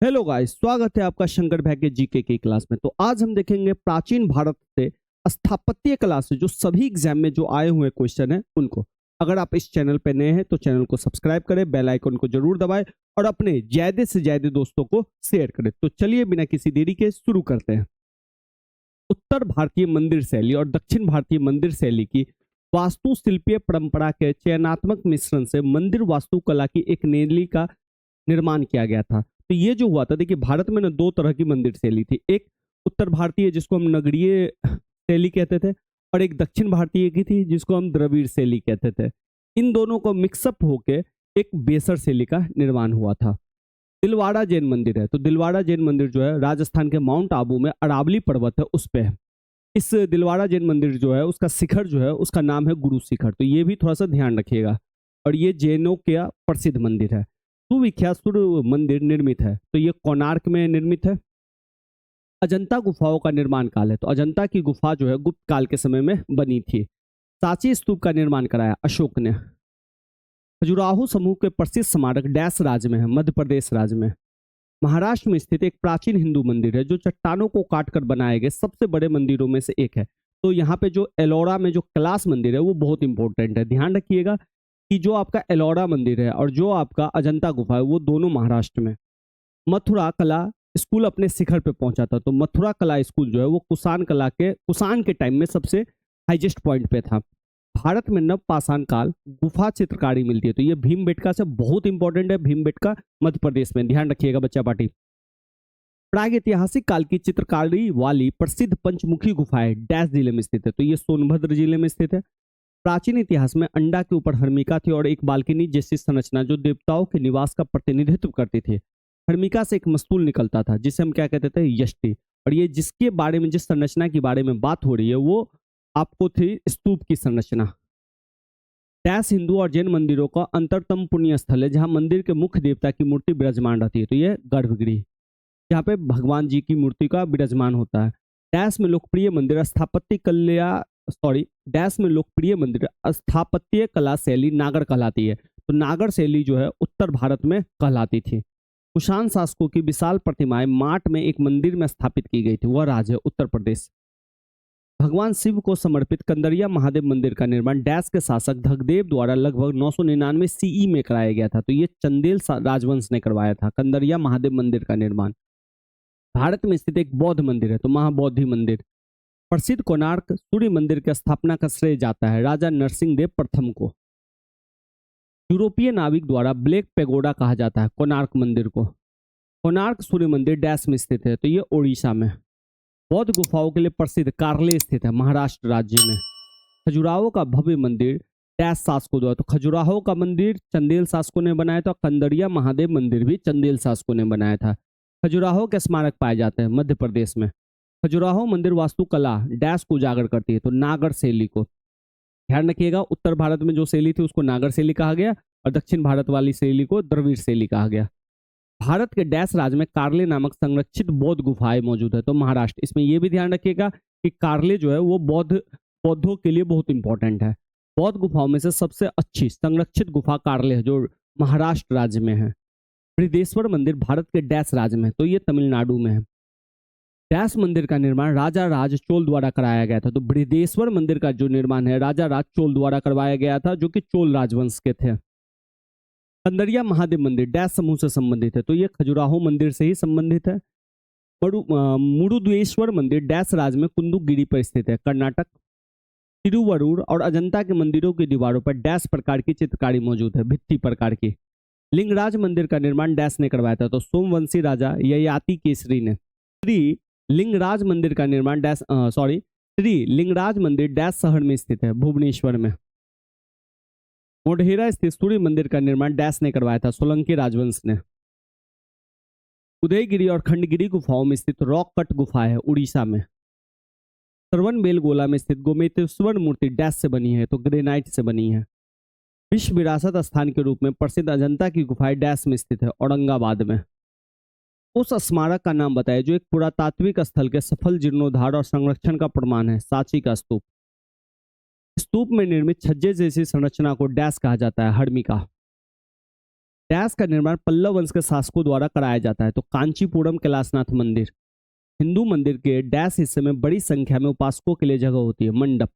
Hello guys, स्वागत है आपका शंकर भाई के जीके की क्लास में। तो आज हम देखेंगे प्राचीन भारत से स्थापत्य कला से जो सभी एग्जाम में जो आए हुए क्वेश्चन हैं उनको। अगर आप इस चैनल पे नए हैं तो चैनल को सब्सक्राइब करें, बेल आइकन को जरूर दबाएं और अपने ज्यादा से ज्यादा दोस्तों को शेयर करें। तो चलिए बिना किसी देरी के शुरू करते हैं। उत्तर भारतीय मंदिर शैली और दक्षिण भारतीय मंदिर शैली की वास्तुशिल्पीय परंपरा के चयनात्मक मिश्रण से मंदिर वास्तुकला की एक नैली का निर्माण किया गया था। तो ये जो हुआ था, देखिए भारत में ना दो तरह की मंदिर शैली थी। एक उत्तर भारतीय जिसको हम नगरीय शैली कहते थे, और एक दक्षिण भारतीय की थी जिसको हम द्रविड़ शैली कहते थे। इन दोनों को मिक्सअप होके एक बेसर शैली का निर्माण हुआ था। दिलवाड़ा जैन मंदिर है, तो दिलवाड़ा जैन मंदिर जो है राजस्थान के माउंट आबू में अरावली पर्वत है उस पे है। इस दिलवाड़ा जैन मंदिर जो है उसका शिखर जो है उसका नाम है गुरु शिखर। तो ये भी थोड़ा सा ध्यान रखिएगा। और ये जैनों का प्रसिद्ध मंदिर है। सुविख्यात सूर्य मंदिर निर्मित है, तो ये कोणार्क में निर्मित है। अजंता गुफाओं का निर्माण काल है, तो अजंता की गुफा जो है गुप्त काल के समय में बनी थी। सांची स्तूप का निर्माण कराया अशोक ने। खजुराहो समूह के प्रसिद्ध स्मारक डैश राज्य में है, मध्य प्रदेश राज्य में। महाराष्ट्र में स्थित एक प्राचीन हिंदू मंदिर है जो चट्टानों को काटकर बनाए गए सबसे बड़े मंदिरों में से एक है। तो यहाँ पे जो एलोरा में जो कैलाश मंदिर है वो बहुत इंपॉर्टेंट है, ध्यान रखिएगा कि जो आपका एलोरा मंदिर है और जो आपका अजंता गुफा है वो दोनों महाराष्ट्र में। मथुरा कला स्कूल अपने शिखर पे पहुंचा था, तो मथुरा कला स्कूल जो है वो कुषाण के टाइम में सबसे हाईएस्ट पॉइंट पे था। भारत में नवपाषाण काल गुफा चित्रकारी मिलती है, तो ये भीमबेटका से बहुत इंपॉर्टेंट है। भीमबेटका मध्य प्रदेश में, ध्यान रखिएगा बच्चा पार्टी। प्राग ऐतिहासिक काल की चित्रकारी वाली प्रसिद्ध पंचमुखी गुफाएं डैश जिले में स्थित है, तो ये सोनभद्र जिले में स्थित है। प्राचीन इतिहास में अंडा के ऊपर हर्मिका थी और एक बालकनी जैसी संरचना जो देवताओं के निवास का प्रतिनिधित्व करती थी। हर्मिका से एक मस्तूल निकलता था जिसे हम क्या कहते थे, यष्टि। और ये जिसके बारे में, जिस संरचना के बारे में बात हो रही है वो आपको थी स्तूप की संरचना। डैश हिंदू और जैन मंदिरों का अंतरतम पुण्य स्थल है जहां मंदिर के मुख्य देवता की मूर्ति विराजमान रहती है, तो ये गर्भगृह जहाँ पे भगवान जी की मूर्ति का विराजमान होता है। डैश में लोकप्रिय मंदिर स्थापत्य कला शैली नागर कहलाती है, तो नागर शैली जो है उत्तर भारत में कहलाती थी। कुषाण शासकों की विशाल प्रतिमाएं माट में एक मंदिर में स्थापित की गई थी, वह राज्य है उत्तर प्रदेश। भगवान शिव को समर्पित कंदरिया महादेव मंदिर का निर्माण डैश के शासक धगदेव द्वारा लगभग 999 सीई में कराया गया था, तो ये चंदेल राजवंश ने करवाया था कंदरिया महादेव मंदिर का निर्माण। भारत में स्थित एक बौद्ध मंदिर है, तो महाबौद्धि मंदिर। प्रसिद्ध कोणार्क सूर्य मंदिर की स्थापना का श्रेय जाता है राजा नरसिंह देव प्रथम को। यूरोपीय नाविक द्वारा ब्लैक पेगोडा कहा जाता है कोणार्क मंदिर को। कोणार्क सूर्य मंदिर डैश में स्थित है, तो ये ओडिशा में। बौद्ध गुफाओं के लिए प्रसिद्ध कार्ले स्थित है महाराष्ट्र राज्य में। खजुराहो का भव्य मंदिर डैश शासकों द्वारा, तो खजुराहो का मंदिर चंदेल शासकों ने बनाया था। कंदरिया महादेव मंदिर भी चंदेल शासकों ने बनाया था। खजुराहो के स्मारक पाए जाते हैं मध्य प्रदेश में। खजुराहो मंदिर वास्तुकला डैश को उजागर करती है, तो नागर शैली को। ध्यान रखिएगा उत्तर भारत में जो शैली थी उसको नागर शैली कहा गया और दक्षिण भारत वाली शैली को द्रविड़ शैली कहा गया। भारत के डैश राज्य में कार्ले नामक संरक्षित बौद्ध गुफाएं मौजूद है, तो महाराष्ट्र। इसमें यह भी ध्यान रखिएगा कि कार्ले जो है वो बौद्धों के लिए बहुत इंपॉर्टेंट है। बौद्ध गुफाओं में से सबसे अच्छी संरक्षित गुफा कार्ले है जो महाराष्ट्र राज्य में है। बृहदेश्वर मंदिर भारत के डैश राज्य में, तो ये तमिलनाडु में है। डैश मंदिर का निर्माण राजा राज चोल द्वारा कराया गया था, तो बृहदेश्वर मंदिर का जो निर्माण है राजा राज चोल द्वारा करवाया गया था जो कि चोल राजवंश के थे। कंदरिया महादेव मंदिर डैश समूह से संबंधित है, तो ये खजुराहो मंदिर से ही संबंधित है। मुरुदेश्वर मंदिर डैश राज्य में कुंदुगिरी पर स्थित है, कर्नाटक। तिरुवरूर और अजंता के मंदिरों की दीवारों पर डैश प्रकार की चित्रकारी मौजूद है, भित्ति प्रकार की। लिंगराज मंदिर का निर्माण डैश ने करवाया था, तो सोमवंशी राजा ययाति केसरी ने। श्री लिंगराज मंदिर का निर्माण श्री लिंगराज मंदिर डैश शहर में स्थित है, भुवनेश्वर में। मोढेरा स्थित सूर्य मंदिर का निर्माण डैश ने करवाया था, सोलंकी राजवंश ने। उदयगिरी और खंडगिरी गुफाओं में स्थित रॉक कट गुफा है उड़ीसा में। श्रवण बेलगोला में स्थित गोमेतेश्वर मूर्ति डैश से बनी है, तो ग्रेनाइट से बनी है। विश्व विरासत स्थान के रूप में प्रसिद्ध अजंता की गुफाएं डैश में स्थित है, औरंगाबाद में। उस स्मारक का नाम बताया जो एक पुरातात्विक स्थल के सफल जीर्णोद्धार और संरक्षण का प्रमाण है, सांची का स्तूप। स्तूप में निर्मित छज्जे जैसी संरचना को डैश कहा जाता है, हर्मिका। डैश का निर्माण पल्लव वंश के शासकों द्वारा कराया जाता है। तो कांचीपुरम कैलाशनाथ मंदिर। हिंदू मंदिर के डैश हिस्से में बड़ी संख्या में उपासकों के लिए जगह होती है। मंडप।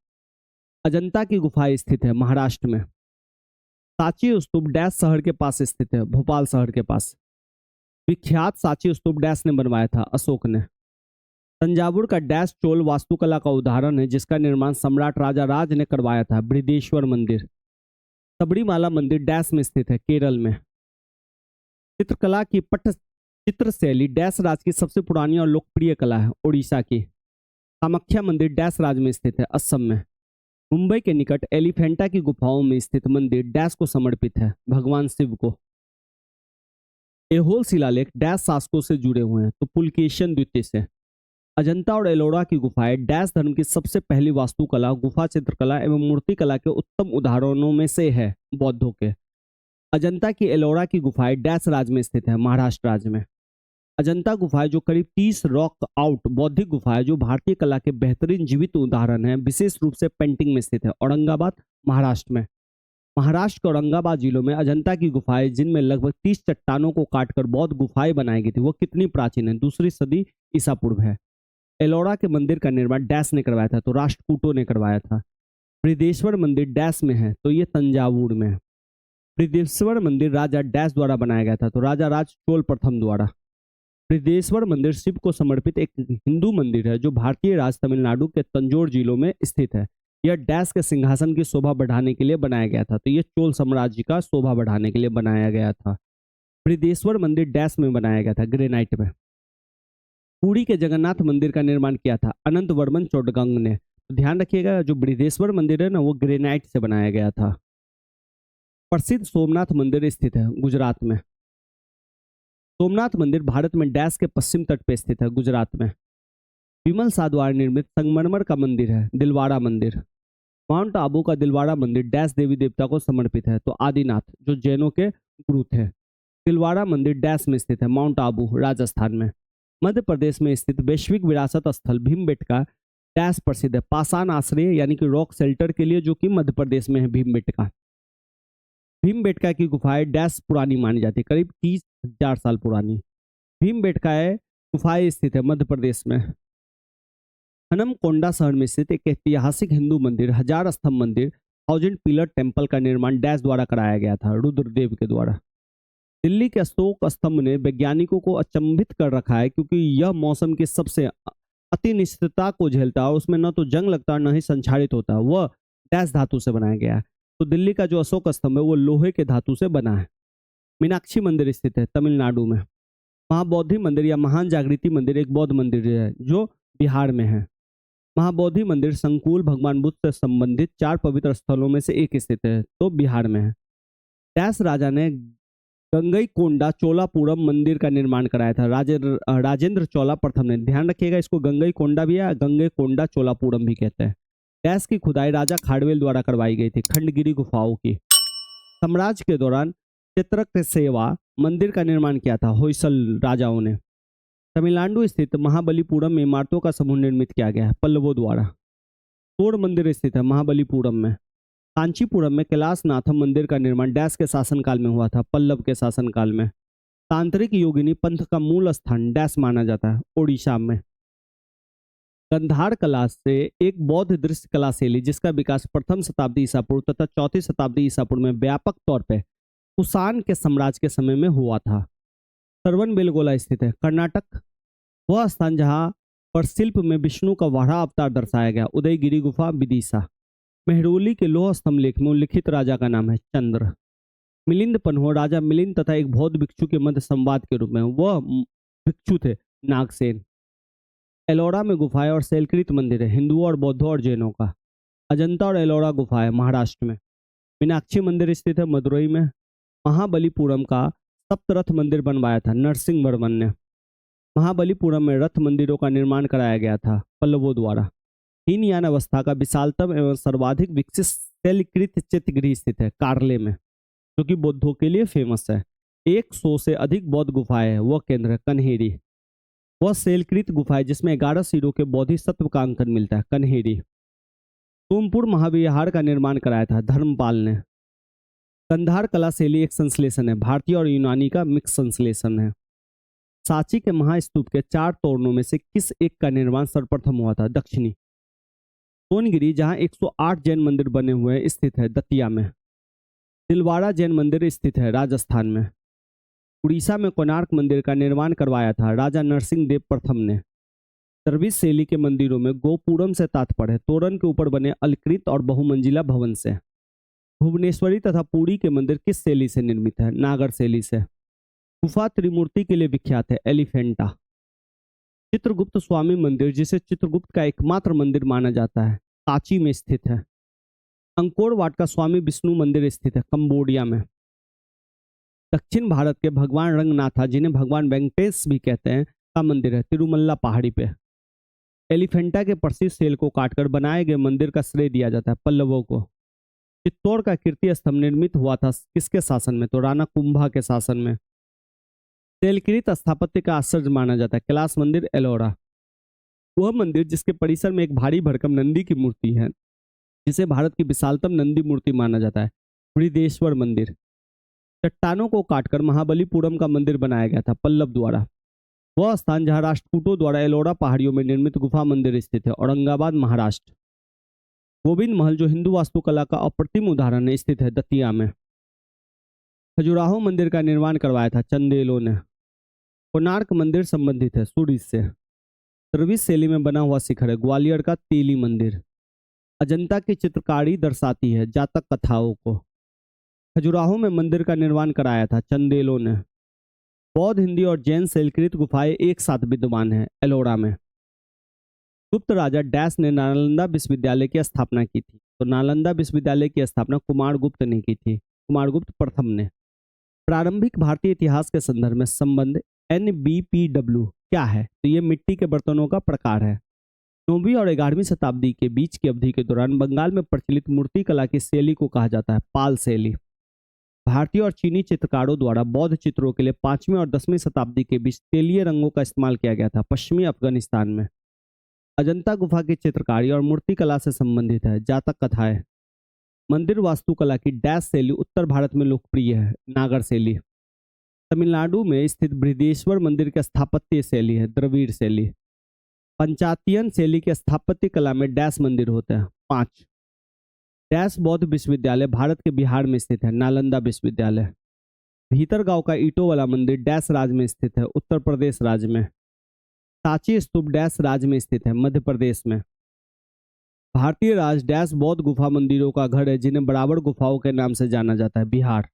अजंता की गुफाएं स्थित है महाराष्ट्र में। सांची स्तूप डैश शहर के पास स्थित है, भोपाल शहर के पास। विख्यात सांची स्तूप डैश ने बनवाया था, अशोक ने। तंजावुर का डैश चोल वास्तुकला का उदाहरण है जिसका निर्माण सम्राट राजा राज ने करवाया था, बृहदेश्वर मंदिर। सबरीमाला मंदिर डैश में स्थित है, केरल में। चित्रकला की चित्र शैली डैश राज की सबसे पुरानी और लोकप्रिय कला है, उड़ीसा की। कामाख्या मंदिर डैश राज में स्थित है, असम में। मुंबई के निकट एलिफेंटा की गुफाओं में स्थित मंदिर डैश को समर्पित है, भगवान शिव को। एहोल शिलालेख डैश शासकों से जुड़े हुए हैं, तो पुलकेशिन द्वितीय से। अजंता और एलोरा की गुफाएं डैश धर्म की सबसे पहली वास्तुकला, गुफा चित्रकला एवं मूर्तिकला के उत्तम उदाहरणों में से है, बौद्धों के। अजंता की एलोरा की गुफाएं डैश राज्य में स्थित है, महाराष्ट्र राज्य में। अजंता गुफाएं जो करीब 30 रॉक आउट बौद्धिक गुफाएं जो भारतीय कला के बेहतरीन जीवित उदाहरण हैं, विशेष रूप से पेंटिंग में स्थित है, औरंगाबाद महाराष्ट्र में। महाराष्ट्र के औरंगाबाद जिलों में अजंता की गुफाएं जिनमें लगभग 30 चट्टानों को काटकर बौद्ध गुफाएं बनाई गई थी, वो कितनी प्राचीन है, 2री सदी ईसा पूर्व है। एलोरा के मंदिर का निर्माण डैश ने करवाया था, तो राष्ट्रकूटों ने करवाया था। बृहदेश्वर मंदिर डैश में है, तो ये तंजावुर में है। बृहदेश्वर मंदिर राजा डैश द्वारा बनाया गया था, तो राजा राज चोल प्रथम द्वारा। बृहदेश्वर मंदिर शिव को समर्पित एक हिंदू मंदिर है जो भारतीय राज्य तमिलनाडु के तंजौर जिलों में स्थित है। यह डैश के सिंहासन की शोभा बढ़ाने के लिए बनाया गया था, तो यह चोल साम्राज्य का शोभा बढ़ाने के लिए बनाया गया था। बृहदेश्वर मंदिर डैश में बनाया गया था, ग्रेनाइट में। पुरी के जगन्नाथ मंदिर का निर्माण किया था अनंत वर्मन चोडगंग ने। तो ध्यान रखिएगा, जो बृहदेश्वर मंदिर है ना, वो ग्रेनाइट से बनाया गया था। प्रसिद्ध सोमनाथ मंदिर स्थित है गुजरात में। सोमनाथ मंदिर भारत में डैश के पश्चिम तट पर स्थित है, गुजरात में। विमल शाह द्वारा निर्मित संगमरमर का मंदिर है, दिलवाड़ा मंदिर। माउंट आबू का दिलवाड़ा मंदिर डैश देवी देवता को समर्पित है, तो आदिनाथ जो जैनों के गुरु थे। दिलवाड़ा मंदिर डैश में स्थित है, माउंट आबू राजस्थान में। मध्य प्रदेश में स्थित वैश्विक विरासत स्थल भीमबेटका डैश प्रसिद्ध है, पाषाण आश्रय यानी कि रॉक शेल्टर के लिए, जो कि मध्य प्रदेश में है भीमबेटका। भीमबेटका की गुफाएं डैश पुरानी मानी जाती है, करीब 30,000 साल पुरानी। भीमबेटका गुफाएं स्थित है मध्य प्रदेश में। हनमकोंडा शहर में स्थित एक ऐतिहासिक हिंदू मंदिर, 1000 स्तंभ मंदिर, 1000 पिलर टेम्पल का निर्माण डैश द्वारा कराया गया था, रुद्रदेव के द्वारा। दिल्ली के अशोक स्तंभ ने वैज्ञानिकों को अचंभित कर रखा है, क्योंकि यह मौसम की सबसे अतिनिश्चितता को झेलता है और उसमें न तो जंग लगता है न ही संक्षारित होता है। वह डैश धातु से बनाया गया है। तो दिल्ली का जो अशोक स्तंभ है वो लोहे के धातु से बना है। मीनाक्षी मंदिर स्थित है तमिलनाडु में। महाबोधि मंदिर या महान जागृति मंदिर एक बौद्ध मंदिर है जो बिहार में है। महाबोधि मंदिर संकुल भगवान बुद्ध से संबंधित 4 पवित्र स्थलों में से एक स्थित है, तो बिहार में है। डैश राजा ने गंगईकोंडा चोलापुरम मंदिर का निर्माण कराया था, राजेंद्र चोला प्रथम ने। ध्यान रखिएगा, इसको गंगईकोंडा भी या गंगईकोंडा चोलापुरम भी कहते हैं। डैश की खुदाई राजा खाड़वेल द्वारा करवाई गई थी, खंडगिरी गुफाओं की। साम्राज्य के दौरान चित्रक सेवा मंदिर का निर्माण किया था होयसल राजाओं ने। तमिलनाडु स्थित महाबलीपुरम में इमारतों का समूह निर्मित किया गया है पल्लवों द्वारा। तोड़ मंदिर स्थित है महाबलीपुरम में। कांचीपुरम में कैलाशनाथम मंदिर का निर्माण डैश के शासनकाल में हुआ था, पल्लव के शासनकाल में। तांत्रिक योगिनी पंथ का मूल स्थान डैश माना जाता है, ओडिशा में। गंधार कला से एक बौद्ध दृश्य कला शैली जिसका विकास प्रथम शताब्दी ईसा पूर्व तथा 4वीं शताब्दी ईसा पूर्व में व्यापक तौर पर कुषाण के साम्राज्य के समय में हुआ था। श्रवणबेलगोला स्थित है कर्नाटक। वह स्थान जहां पर शिल्प में विष्णु का वाड़ा अवतार दर्शाया गया, उदयगिरी गुफा विदिशा। मेहरौली के लोह स्तंभ लेख में उल्लिखित राजा का नाम है चंद्र। मिलिंद पन्हो राजा मिलिंद तथा एक बौद्ध भिक्षु के मध्य संवाद के रूप में, वह भिक्षु थे नागसेन। एलोरा में गुफाएं और शैलकृत मंदिर है हिंदुओं और बौद्धों और जैनों का। अजंता और एलोरा गुफाएं महाराष्ट्र में। मीनाक्षी मंदिर स्थित है मदुरई में। महाबलीपुरम का सप्तरथ मंदिर बनवाया था नरसिंह वर्मन ने। महाबलीपुरम में रथ मंदिरों का निर्माण कराया गया था पल्लवों द्वारा। हीनयान अवस्था का विशालतम एवं सर्वाधिक विकसित शैलकृत चित्रगृह स्थित है कार्ले में, जो कि बौद्धों के लिए फेमस है। 100 से अधिक बौद्ध गुफाएं है। वह केंद्र है कन्हेरी। वह शैलकृत गुफाएं जिसमें 11 सिरों के बोधिसत्व का अंकन मिलता है, कन्हेरी। सोमपुर महाविहार का निर्माण कराया था धर्मपाल ने। कंधार कला शैली एक संश्लेषण है, भारतीय और यूनानी का मिक्स संश्लेषण है। सांची के महास्तूप के 4 तोरणों में से किस एक का निर्माण सर्वप्रथम हुआ था? दक्षिणी। सोनगिरी, जहां 108 जैन मंदिर बने हुए हैं, स्थित है दतिया में। दिलवाड़ा जैन मंदिर स्थित है राजस्थान में। उड़ीसा में कोणार्क मंदिर का निर्माण करवाया था राजा नरसिंह देव प्रथम ने। द्रविड़ शैली के मंदिरों में गोपुरम से तात्पर्य है तोरण के ऊपर बने अलकृत और बहुमंजिला भवन से। भुवनेश्वरी तथा पुरी के मंदिर किस शैली से निर्मित है? नागर शैली से। गुफा त्रिमूर्ति के लिए विख्यात है, एलिफेंटा। चित्रगुप्त स्वामी मंदिर, जिसे चित्रगुप्त का एकमात्र मंदिर माना जाता है, सांची में स्थित है। अंकोर वाट का स्वामी विष्णु मंदिर स्थित है कंबोडिया में। दक्षिण भारत के भगवान रंगनाथा, जिन्हें भगवान वेंकटेश भी कहते हैं, का मंदिर है तिरुमल्ला पहाड़ी पे। एलिफेंटा के प्रसिद्ध सेल को काटकर बनाए गए मंदिर का श्रेय दिया जाता है पल्लवों को। चित्तौड़ का कीर्ति स्तंभ निर्मित हुआ था किसके शासन में? तो राणा कुंभा के शासन में। तेलकृत स्थापत्य का आश्चर्य माना जाता है कैलाश मंदिर, एलोरा। वह मंदिर जिसके परिसर में एक भारी भरकम नंदी की मूर्ति है, जिसे भारत की विशालतम नंदी मूर्ति माना जाता है, बृहदेश्वर मंदिर। चट्टानों को काटकर महाबलीपुरम का मंदिर बनाया गया था पल्लव द्वारा। वह स्थान जहां राष्ट्रकूटों द्वारा एलोरा पहाड़ियों में निर्मित गुफा मंदिर स्थित है, औरंगाबाद, महाराष्ट्र। गोविंद महल, जो हिंदू वास्तुकला का अप्रतिम उदाहरण है, स्थित है दतिया में। खजुराहो मंदिर का निर्माण करवाया था चंदेलों ने। कोणार्क मंदिर संबंधित है सूर्य से। द्रविड़ शैली में बना हुआ शिखर है ग्वालियर का तेली मंदिर। अजंता की चित्रकारी दर्शाती है जातक कथाओं को। खजुराहो में मंदिर का निर्माण कराया था चंदेलों ने। बौद्ध, हिंदी और जैन शैलकृत गुफाएं एक साथ विद्यमान है एलोरा में। गुप्त राजा डैश ने नालंदा विश्वविद्यालय की स्थापना की थी? तो नालंदा विश्वविद्यालय की स्थापना कुमारगुप्त ने की थी, कुमारगुप्त प्रथम ने। प्रारंभिक भारतीय इतिहास के संदर्भ में संबंध NBPW क्या है? तो ये मिट्टी के बर्तनों का प्रकार है। 9वीं और 11वीं शताब्दी के बीच की अवधि के दौरान बंगाल में प्रचलित मूर्तिकला की शैली को कहा जाता है पाल शैली। भारतीय और चीनी चित्रकारों द्वारा बौद्ध चित्रों के लिए 5वीं और 10वीं शताब्दी के बीच तेलीय रंगों का इस्तेमाल किया गया था पश्चिमी अफगानिस्तान में। अजंता गुफा की चित्रकारी और मूर्तिकला से संबंधित है जातक कथाएं। मंदिर वास्तुकला की डैश शैली उत्तर भारत में लोकप्रिय है, नागर शैली। तमिलनाडु में स्थित बृहदेश्वर मंदिर की स्थापत्य शैली है द्रविड़ शैली। पंचातियन शैली के स्थापत्य कला में डैश मंदिर होते हैं 5। डैश बौद्ध विश्वविद्यालय भारत के बिहार में स्थित है, नालंदा विश्वविद्यालय। भीतरगांव का ईंटों वाला मंदिर डैश राज्य में स्थित है, उत्तर प्रदेश राज्य में। सांची स्तूप डैश राज्य में स्थित है, मध्य प्रदेश में। भारतीय राज्य डैश बौद्ध गुफा मंदिरों का घर है, जिन्हें बराबर गुफाओं के नाम से जाना जाता है, बिहार।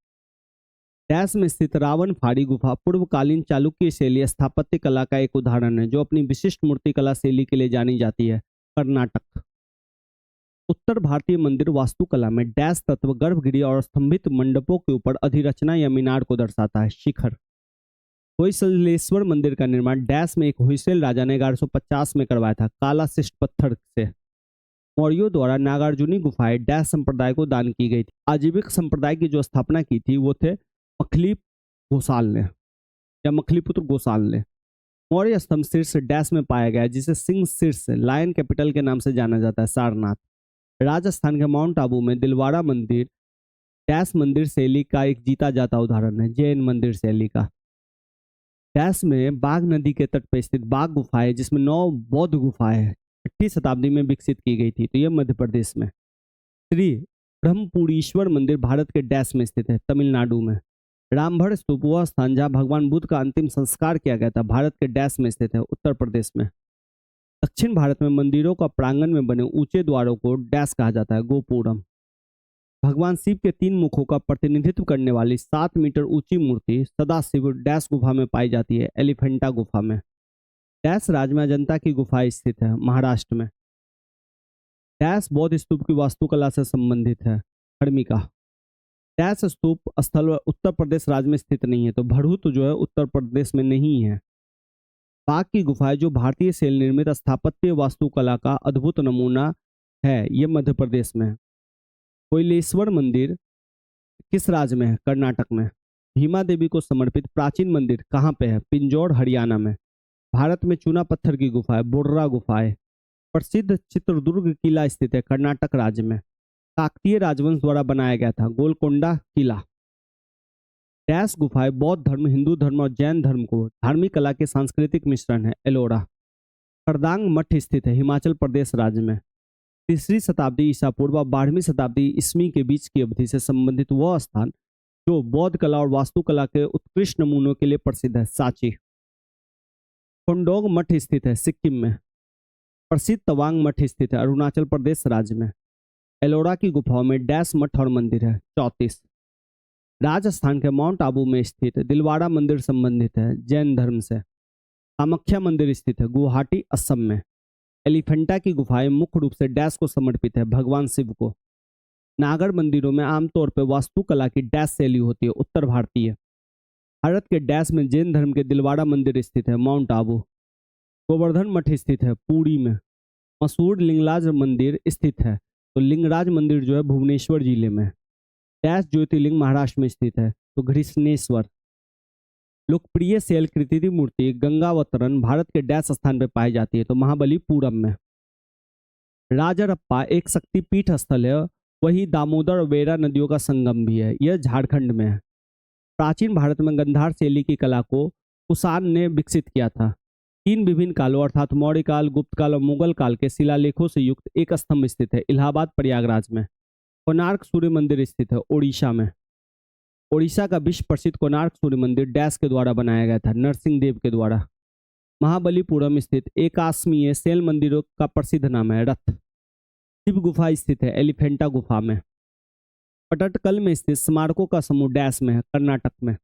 डैश में स्थित रावण फाड़ी गुफा पूर्वकालीन चालुक्य शैली स्थापत्य कला का एक उदाहरण है, जो अपनी विशिष्ट मूर्तिकला शैली के लिए जानी जाती है, कर्नाटक। उत्तर भारतीय मंदिर वास्तुकला में डैश तत्व गर्भगृह और स्तंभित मंडपों के ऊपर अधिरचना या मीनार को दर्शाता है, शिखर। होयसलेश्वर मंदिर का निर्माण डैश में एक होयसल राजा ने 1150 में करवाया था, काला शिष्ट पत्थर से। मौर्यों द्वारा नागार्जुनी गुफाएं डैश संप्रदाय को दान की गई थी। आजीविक संप्रदाय की जो स्थापना की थी वो थे मखली गोसाल ने या मखलीपुत्र गोसाल ने। मौर्य स्तंभ शीर्ष डैश में पाया गया है, जिसे सिंह शीर्ष लायन कैपिटल के नाम से जाना जाता है, सारनाथ। राजस्थान के माउंट आबू में दिलवाड़ा मंदिर डैश मंदिर शैली का एक जीता जाता उदाहरण है, जैन मंदिर शैली का। डैश में बाघ नदी के तट पर स्थित बाघ गुफाएं, जिसमें 9 बौद्ध गुफाएं 6वीं शताब्दी में विकसित की गई थी, तो यह मध्य प्रदेश में। श्री ब्रह्मपुरीश्वर मंदिर भारत के डैश में स्थित है, तमिलनाडु में। रामभड़ स्तूप वह स्थान जहाँ भगवान बुद्ध का अंतिम संस्कार किया गया था, भारत के डैश में स्थित है, उत्तर प्रदेश में। दक्षिण भारत में मंदिरों का प्रांगण में बने ऊंचे द्वारों को डैश कहा जाता है, गोपुरम। भगवान शिव के 3 मुखों का प्रतिनिधित्व करने वाली 7 मीटर ऊंची मूर्ति सदाशिव डैश गुफा में पाई जाती है, एलिफेंटा गुफा में। डैश राज्य में अजंता की गुफा स्थित है, महाराष्ट्र में। डैश बौद्ध स्तूप की वास्तुकला से संबंधित है, हर्मिका। डैश स्तूप स्थल उत्तर प्रदेश राज्य में स्थित नहीं है, तो भड़ूत जो है उत्तर प्रदेश में नहीं है। बाघ की गुफाएं, जो भारतीय शैल निर्मित स्थापत्य वास्तुकला का अद्भुत नमूना है, ये मध्य प्रदेश में है। कोयलेश्वर मंदिर किस राज्य में है? कर्नाटक में। भीमा देवी को समर्पित प्राचीन मंदिर कहाँ पे है? पिंजौर, हरियाणा में। भारत में चूना पत्थर की गुफा है, बोर्रा गुफा है। प्रसिद्ध चित्रदुर्ग किला स्थित है, कर्नाटक राज्य में। काकतीय राजवंश द्वारा बनाया गया था? गोलकोंडा किला। डैश गुफाएं बौद्ध धर्म, हिंदू धर्म और जैन धर्म को धार्मिक कला के सांस्कृतिक मिश्रण है? एलोरा। खरदांग मठ स्थित है? हिमाचल प्रदेश राज्य में। तीसरी शताब्दी ईसा पूर्व और 12वीं शताब्दी ईस्वी के बीच की अवधि से संबंधित वह स्थान जो बौद्ध कला और वास्तुकला के उत्कृष्ट नमूनों के लिए प्रसिद्ध है? सांची। खोंडोंग मठ स्थित है? सिक्किम में। प्रसिद्ध तवांग मठ स्थित है? अरुणाचल प्रदेश राज्य में। एलोरा की गुफाओं में डैश मठ और मंदिर है? 34। राजस्थान के माउंट आबू में स्थित दिलवाड़ा मंदिर संबंधित है जैन धर्म से? कामाख्या मंदिर स्थित है? गुवाहाटी असम में। एलिफेंटा की गुफाएं मुख्य रूप से डैश को समर्पित है? भगवान शिव को। नागर मंदिरों में आमतौर पर वास्तुकला की डैश शैली होती है? उत्तर भारतीय। भारत के डैश में जैन धर्म के दिलवाड़ा मंदिर स्थित है? माउंट आबू। गोवर्धन मठ स्थित है? पुरी में। मशहूर लिंगराज मंदिर स्थित है? तो लिंगराज मंदिर जो है भुवनेश्वर जिले में। डैश ज्योतिर्लिंग महाराष्ट्र में स्थित है? तो घृष्णेश्वर। लोकप्रिय शैल कृति मूर्ति गंगावतरण भारत के डैश स्थान पर पाई जाती है? तो महाबलीपुरम में। राजरप्पा एक शक्तिपीठ स्थल है, वही दामोदर और वेरा नदियों का संगम भी है। यह झारखंड में है। प्राचीन भारत में गंधार शैली की कला को कुषाण ने विकसित किया था। 3 विभिन्न कालों अर्थात मौर्य काल, गुप्त काल और मुगल काल के शिलालेखों से युक्त एक स्तंभ स्थित है? इलाहाबाद प्रयागराज में। कोणार्क सूर्य मंदिर स्थित है? ओडिशा में। ओडिशा का विश्व प्रसिद्ध कोणार्क सूर्य मंदिर डैश के द्वारा बनाया गया था? नरसिंह देव के द्वारा। महाबलीपुरम स्थित एकाश्मीय शैल मंदिरों का प्रसिद्ध नाम है? रथ। शिव गुफा स्थित है? एलिफेंटा गुफा में। पटटकल में स्थित स्मारकों का समूह डैश में है? कर्नाटक में।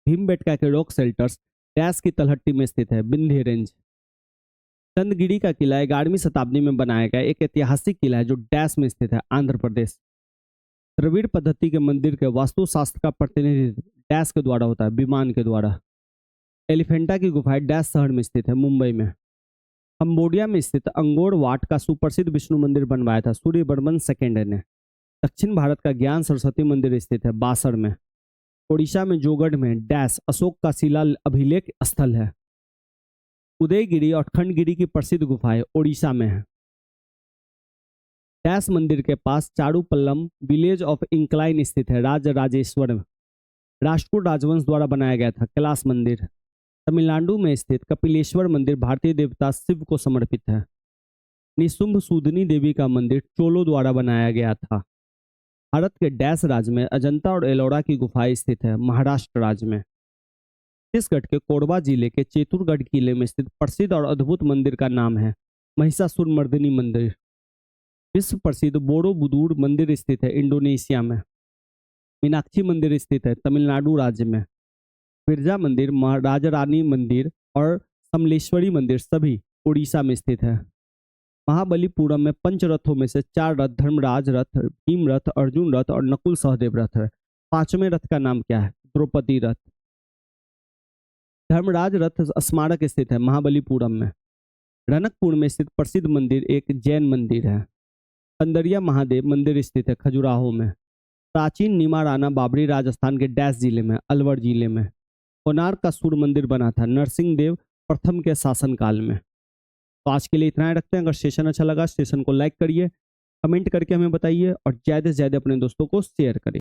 भीमबेटका के रॉक शेल्टर्स डैश की तलहटी में स्थित है? विंध्य रेंज। चंदगिरी का किला 11वीं शताब्दी में बनाया गया एक ऐतिहासिक किला है जो डैश में स्थित है? आंध्र प्रदेश। द्रविड़ पद्धति के मंदिर के वास्तुशास्त्र का प्रतिनिधित्व डैश के द्वारा होता है? विमान के द्वारा। एलिफेंटा की गुफाएं डैश शहर में स्थित है? मुंबई में। कंबोडिया में स्थित अंगोर वाट का सुप्रसिद्ध विष्णु मंदिर बनवाया था? सूर्यवर्मन सेकेंड ने। दक्षिण भारत का ज्ञान सरस्वती मंदिर स्थित है? बासड़ में। ओडिशा में जोगढ़ में डैश अशोक का शिला अभिलेख स्थल है? उदयगिरी और खंडगिरी की प्रसिद्ध गुफाएं ओडिशा में है? डैश मंदिर के पास चारूपल्लम विलेज ऑफ इंक्लाइन स्थित है? राजराजेश्वर में। राष्ट्रकूट राजवंश द्वारा बनाया गया था? कैलाश मंदिर। तमिलनाडु में स्थित कपिलेश्वर मंदिर भारतीय देवता शिव को समर्पित है? निशुंभ सूदनी देवी का मंदिर चोलों द्वारा बनाया गया था? भारत के डैश राज्य में अजंता और एलोरा की गुफाएं स्थित है? महाराष्ट्र राज्य में। छत्तीसगढ़ के कोरबा जिले के चेतुरगढ़ किले में स्थित प्रसिद्ध और अद्भुत मंदिर का नाम है? महिषासुरमर्दिनी मंदिर। विश्व प्रसिद्ध बोरोबुदुर मंदिर स्थित है? इंडोनेशिया में। मीनाक्षी मंदिर स्थित है? तमिलनाडु राज्य में। बिरजा मंदिर, राजा रानी मंदिर और समलेश्वरी मंदिर सभी उड़ीसा में स्थित है? महाबलीपुरम में पंचरथों में से 4 रथ धर्मराज रथ, भीम रथ, अर्जुन रथ और नकुल सहदेव रथ है। 5वें रथ का नाम क्या है? द्रौपदी रथ। धर्मराज रथ स्मारक स्थित है? महाबलीपुरम में। रनकपुर में स्थित प्रसिद्ध मंदिर एक जैन मंदिर है? कंदरिया महादेव मंदिर स्थित है? खजुराहो में। प्राचीन निमाराना बाबरी राजस्थान के डैश जिले में? अलवर जिले में। कोणार्क का सूर्य मंदिर बना था नरसिंह देव प्रथम के शासनकाल में। तो आज के लिए इतना ही रखते हैं। अगर सेशन अच्छा लगा, सेशन को लाइक करिए, कमेंट करके हमें बताइए और ज़्यादा से ज़्यादा अपने दोस्तों को शेयर करिए।